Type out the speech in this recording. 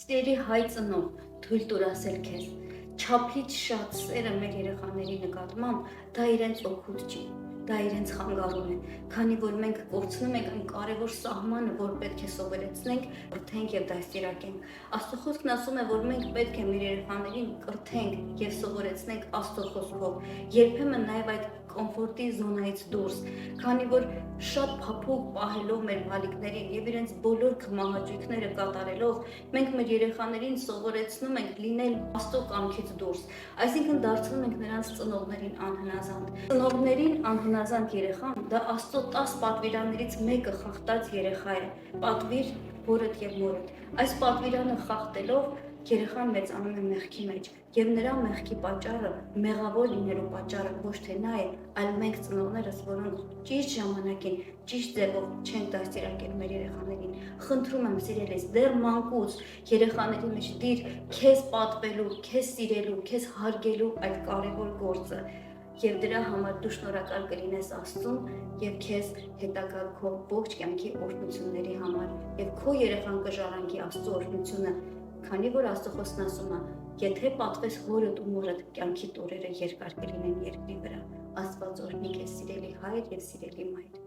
Սիրելի հայ ծնող, թույլ տուր ասել քեզ, չափից շատ սերը մեր երեխաների նկատմամբ դա իրենց օգուտ չի, դա իրենց խանգարում է, քանի որ մենք կորցնում ենք այն կարևոր սահմանը, որ պետք է սովորեցնենք, կրթենք եւ դաստիարակենք։ Աստծո խոսքն ասում է, որ մենք պետք է մեր երեխաներին կրթենք եւ սովորեցնենք Աստծո խոսքով, երբեմն նաեւ այդ կոմֆորտի զոնայից դուրս, քանի որ շատ փափուկ պահելով մեր բալիկներին եւ իրենց բոլոր քմահաճույքները կատարելով, մենք մեր երեխաներին սովորեցնում ենք լինել Աստծո կամքից դուրս, այսինքն դարձնում ենք նրանց ծնողներին անհնազանդ։ Ծնողներին անհնազանդ երեխան դա Աստծո 10 պատվիրաններից մեկը խախտած երեխա է, պատվիր հորդ եւ մորդ։ Այս պատվիրանը խախտելով երեխան մեծանում է մեղքի մեջ եւ նրա մեղքի պատճառը, մեղավոր լինելու պատճառը ոչ թե նա է, այլ մենք ծնողներս, որոնք ճիշտ ժամանակին, ճիշտ ձևով չենք դաստիարակել մեր երեխաներին։ Խնդրում եմ սիրելիս, դեռ մանկուց երեխաների մեջ դիր քեզ պատվելու, քեզ սիրելու, քեզ հարգելու այդ կարևոր գործը։ Եվ դրա համար դու շնորհակալ կլինես Աստծուն եւ քեզ հետագա քո ողջ կյանքի օրհնությունների համար եւ քո երեխան կժառանգի Աստծո օրհնությունը, քանի որ Աստծո խոսքն ասում է, եթե պատվես հորդ ու մորդ, կյանքի տորերը երկար կլինեն երկրի վրա։ Աստված օրհնի քեզ, սիրելի հայր եւ սիրելի մայր։